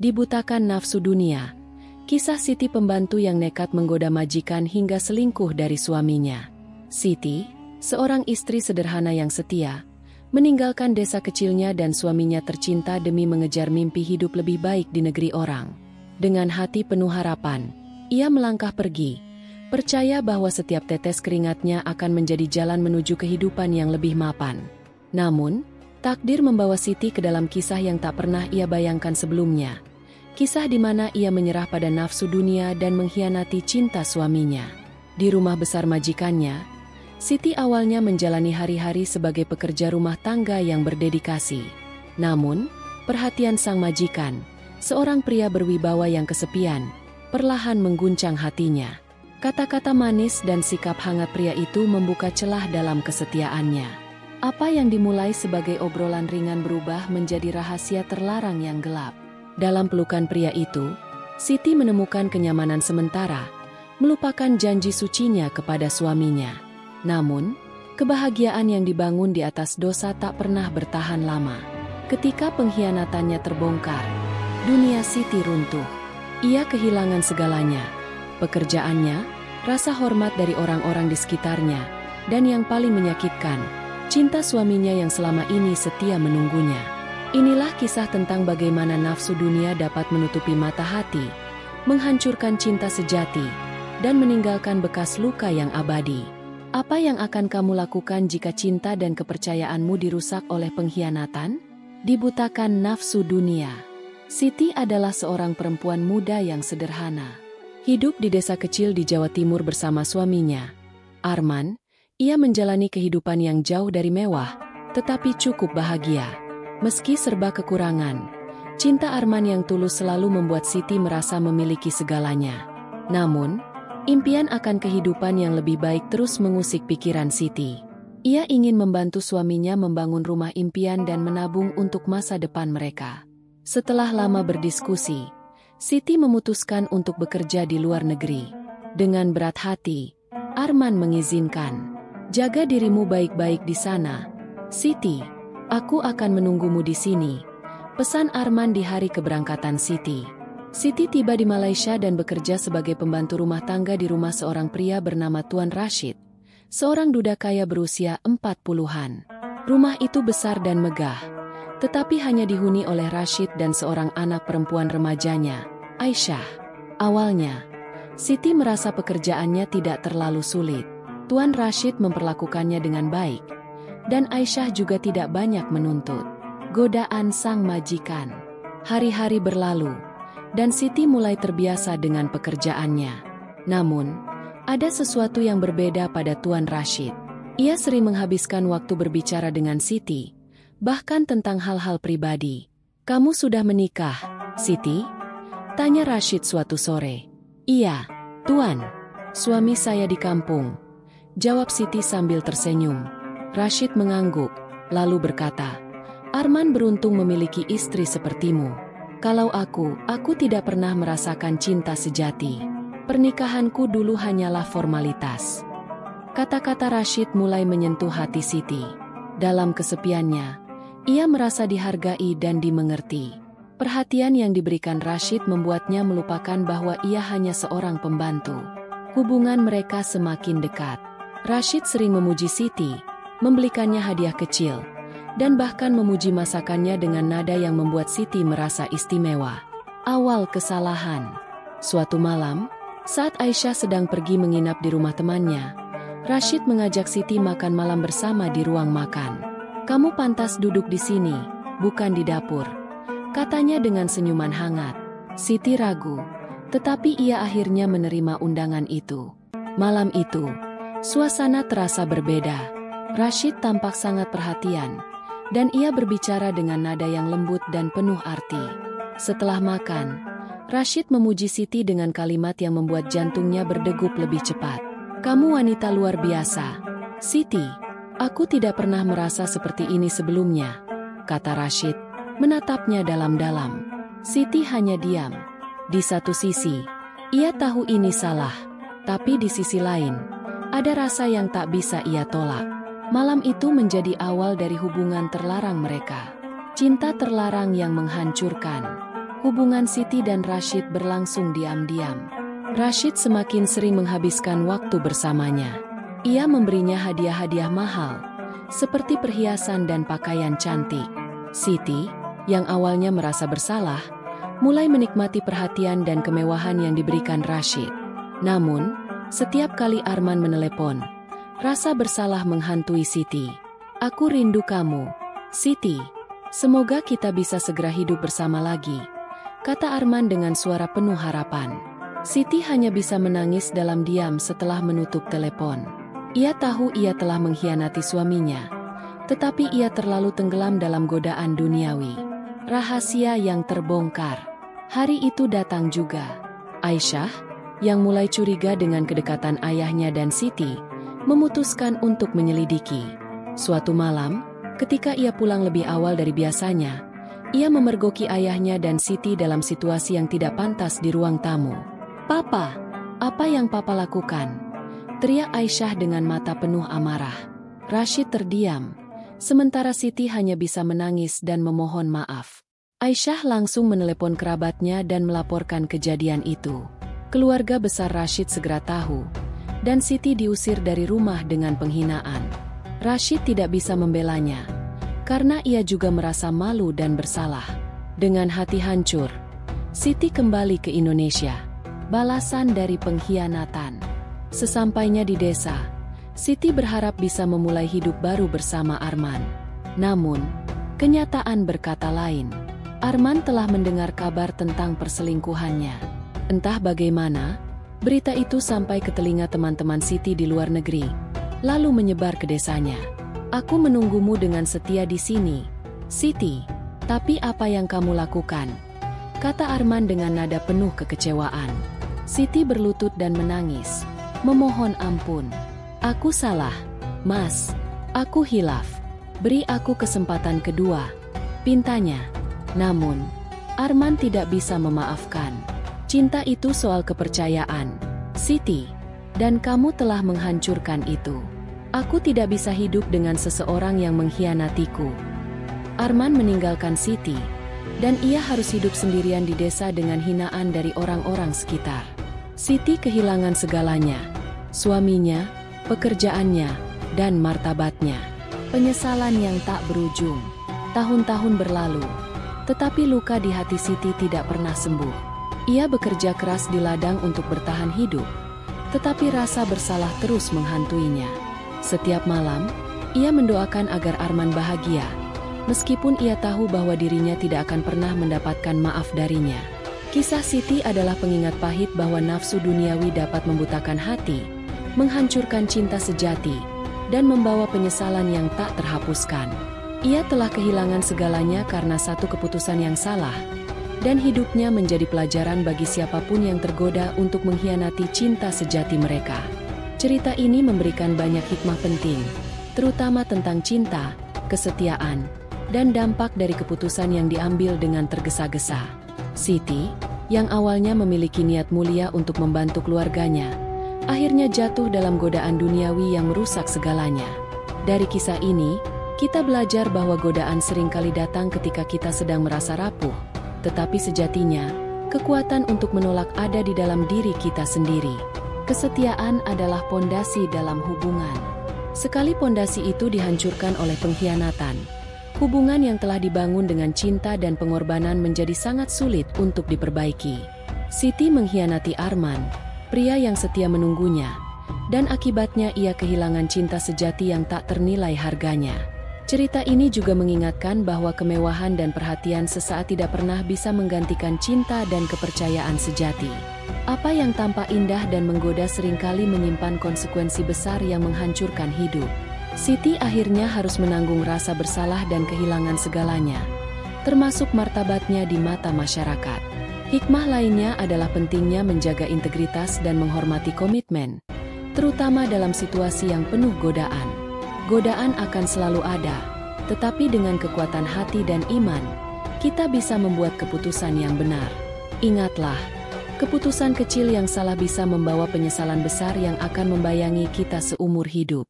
Dibutakan nafsu dunia. Kisah Siti pembantu yang nekat menggoda majikan hingga selingkuh dari suaminya. Siti, seorang istri sederhana yang setia, meninggalkan desa kecilnya dan suaminya tercinta demi mengejar mimpi hidup lebih baik di negeri orang. Dengan hati penuh harapan, ia melangkah pergi, percaya bahwa setiap tetes keringatnya akan menjadi jalan menuju kehidupan yang lebih mapan. Namun, takdir membawa Siti ke dalam kisah yang tak pernah ia bayangkan sebelumnya. Kisah di mana ia menyerah pada nafsu dunia dan mengkhianati cinta suaminya. Di rumah besar majikannya, Siti awalnya menjalani hari-hari sebagai pekerja rumah tangga yang berdedikasi. Namun, perhatian sang majikan, seorang pria berwibawa yang kesepian, perlahan mengguncang hatinya. Kata-kata manis dan sikap hangat pria itu membuka celah dalam kesetiaannya. Apa yang dimulai sebagai obrolan ringan berubah menjadi rahasia terlarang yang gelap. Dalam pelukan pria itu, Siti menemukan kenyamanan sementara, melupakan janji sucinya kepada suaminya. Namun, kebahagiaan yang dibangun di atas dosa tak pernah bertahan lama. Ketika pengkhianatannya terbongkar, dunia Siti runtuh. Ia kehilangan segalanya, pekerjaannya, rasa hormat dari orang-orang di sekitarnya, dan yang paling menyakitkan, cinta suaminya yang selama ini setia menunggunya. Inilah kisah tentang bagaimana nafsu dunia dapat menutupi mata hati, menghancurkan cinta sejati, dan meninggalkan bekas luka yang abadi. Apa yang akan kamu lakukan jika cinta dan kepercayaanmu dirusak oleh pengkhianatan? Dibutakan nafsu dunia. Siti adalah seorang perempuan muda yang sederhana. Hidup di desa kecil di Jawa Timur bersama suaminya, Arman. Ia menjalani kehidupan yang jauh dari mewah, tetapi cukup bahagia. Meski serba kekurangan, cinta Arman yang tulus selalu membuat Siti merasa memiliki segalanya. Namun, impian akan kehidupan yang lebih baik terus mengusik pikiran Siti. Ia ingin membantu suaminya membangun rumah impian dan menabung untuk masa depan mereka. Setelah lama berdiskusi, Siti memutuskan untuk bekerja di luar negeri. Dengan berat hati, Arman mengizinkan. Jaga dirimu baik-baik di sana, Siti. Aku akan menunggumu di sini, pesan Arman di hari keberangkatan Siti. Siti tiba di Malaysia dan bekerja sebagai pembantu rumah tangga di rumah seorang pria bernama Tuan Rashid, seorang duda kaya berusia 40-an. Rumah itu besar dan megah, tetapi hanya dihuni oleh Rashid dan seorang anak perempuan remajanya, Aisyah. Awalnya, Siti merasa pekerjaannya tidak terlalu sulit. Tuan Rashid memperlakukannya dengan baik, dan Aisyah juga tidak banyak menuntut. Godaan sang majikan. Hari-hari berlalu, dan Siti mulai terbiasa dengan pekerjaannya. Namun, ada sesuatu yang berbeda pada Tuan Rashid. Ia sering menghabiskan waktu berbicara dengan Siti, bahkan tentang hal-hal pribadi. "Kamu sudah menikah, Siti?" tanya Rashid suatu sore. "Iya, Tuan. Suami saya di kampung," jawab Siti sambil tersenyum. Rashid mengangguk, lalu berkata, "Arman beruntung memiliki istri sepertimu. Kalau aku tidak pernah merasakan cinta sejati. Pernikahanku dulu hanyalah formalitas." Kata-kata Rashid mulai menyentuh hati Siti. Dalam kesepiannya, ia merasa dihargai dan dimengerti. Perhatian yang diberikan Rashid membuatnya melupakan bahwa ia hanya seorang pembantu. Hubungan mereka semakin dekat. Rashid sering memuji Siti, membelikannya hadiah kecil, dan bahkan memuji masakannya dengan nada yang membuat Siti merasa istimewa. Awal kesalahan. Suatu malam, saat Aisyah sedang pergi menginap di rumah temannya, Rashid mengajak Siti makan malam bersama di ruang makan. "Kamu pantas duduk di sini, bukan di dapur," katanya dengan senyuman hangat. Siti ragu, tetapi ia akhirnya menerima undangan itu. Malam itu, suasana terasa berbeda. Rashid tampak sangat perhatian, dan ia berbicara dengan nada yang lembut dan penuh arti. Setelah makan, Rashid memuji Siti dengan kalimat yang membuat jantungnya berdegup lebih cepat. "Kamu wanita luar biasa, Siti. Aku tidak pernah merasa seperti ini sebelumnya," kata Rashid, menatapnya dalam-dalam. Siti hanya diam. Di satu sisi, ia tahu ini salah, tapi di sisi lain, ada rasa yang tak bisa ia tolak. Malam itu menjadi awal dari hubungan terlarang mereka. Cinta terlarang yang menghancurkan. Hubungan Siti dan Rashid berlangsung diam-diam. Rashid semakin sering menghabiskan waktu bersamanya. Ia memberinya hadiah-hadiah mahal, seperti perhiasan dan pakaian cantik. Siti, yang awalnya merasa bersalah, mulai menikmati perhatian dan kemewahan yang diberikan Rashid. Namun, setiap kali Arman menelepon, rasa bersalah menghantui Siti. "Aku rindu kamu, Siti. Semoga kita bisa segera hidup bersama lagi," kata Arman dengan suara penuh harapan. Siti hanya bisa menangis dalam diam setelah menutup telepon. Ia tahu ia telah mengkhianati suaminya, tetapi ia terlalu tenggelam dalam godaan duniawi. Rahasia yang terbongkar. Hari itu datang juga. Aisyah, yang mulai curiga dengan kedekatan ayahnya dan Siti, memutuskan untuk menyelidiki. Suatu malam, ketika ia pulang lebih awal dari biasanya, ia memergoki ayahnya dan Siti dalam situasi yang tidak pantas di ruang tamu. "Papa, apa yang Papa lakukan?" teriak Aisyah dengan mata penuh amarah. Rashid terdiam, sementara Siti hanya bisa menangis dan memohon maaf. Aisyah langsung menelepon kerabatnya dan melaporkan kejadian itu. Keluarga besar Rashid segera tahu, dan Siti diusir dari rumah dengan penghinaan. Rashid tidak bisa membelanya, karena ia juga merasa malu dan bersalah. Dengan hati hancur, Siti kembali ke Indonesia, balasan dari pengkhianatan. Sesampainya di desa, Siti berharap bisa memulai hidup baru bersama Arman. Namun, kenyataan berkata lain. Arman telah mendengar kabar tentang perselingkuhannya. Entah bagaimana, berita itu sampai ke telinga teman-teman Siti di luar negeri, lalu menyebar ke desanya. "Aku menunggumu dengan setia di sini, Siti. Tapi apa yang kamu lakukan?" kata Arman dengan nada penuh kekecewaan. Siti berlutut dan menangis, memohon ampun. "Aku salah, Mas. Aku hilaf. Beri aku kesempatan kedua," pintanya. Namun, Arman tidak bisa memaafkan. "Cinta itu soal kepercayaan, Siti. Dan kamu telah menghancurkan itu. Aku tidak bisa hidup dengan seseorang yang mengkhianatiku." Arman meninggalkan Siti, dan ia harus hidup sendirian di desa dengan hinaan dari orang-orang sekitar. Siti kehilangan segalanya, suaminya, pekerjaannya, dan martabatnya. Penyesalan yang tak berujung. Tahun-tahun berlalu, tetapi luka di hati Siti tidak pernah sembuh. Ia bekerja keras di ladang untuk bertahan hidup, tetapi rasa bersalah terus menghantuinya. Setiap malam, ia mendoakan agar Arman bahagia, meskipun ia tahu bahwa dirinya tidak akan pernah mendapatkan maaf darinya. Kisah Siti adalah pengingat pahit bahwa nafsu duniawi dapat membutakan hati, menghancurkan cinta sejati, dan membawa penyesalan yang tak terhapuskan. Ia telah kehilangan segalanya karena satu keputusan yang salah, dan hidupnya menjadi pelajaran bagi siapapun yang tergoda untuk mengkhianati cinta sejati mereka. Cerita ini memberikan banyak hikmah penting, terutama tentang cinta, kesetiaan, dan dampak dari keputusan yang diambil dengan tergesa-gesa. Siti, yang awalnya memiliki niat mulia untuk membantu keluarganya, akhirnya jatuh dalam godaan duniawi yang merusak segalanya. Dari kisah ini, kita belajar bahwa godaan seringkali datang ketika kita sedang merasa rapuh, tetapi sejatinya, kekuatan untuk menolak ada di dalam diri kita sendiri. Kesetiaan adalah pondasi dalam hubungan. Sekali pondasi itu dihancurkan oleh pengkhianatan, hubungan yang telah dibangun dengan cinta dan pengorbanan menjadi sangat sulit untuk diperbaiki. Siti mengkhianati Arman, pria yang setia menunggunya, dan akibatnya ia kehilangan cinta sejati yang tak ternilai harganya. Cerita ini juga mengingatkan bahwa kemewahan dan perhatian sesaat tidak pernah bisa menggantikan cinta dan kepercayaan sejati. Apa yang tampak indah dan menggoda seringkali menyimpan konsekuensi besar yang menghancurkan hidup. Siti akhirnya harus menanggung rasa bersalah dan kehilangan segalanya, termasuk martabatnya di mata masyarakat. Hikmah lainnya adalah pentingnya menjaga integritas dan menghormati komitmen, terutama dalam situasi yang penuh godaan. Godaan akan selalu ada, tetapi dengan kekuatan hati dan iman, kita bisa membuat keputusan yang benar. Ingatlah, keputusan kecil yang salah bisa membawa penyesalan besar yang akan membayangi kita seumur hidup.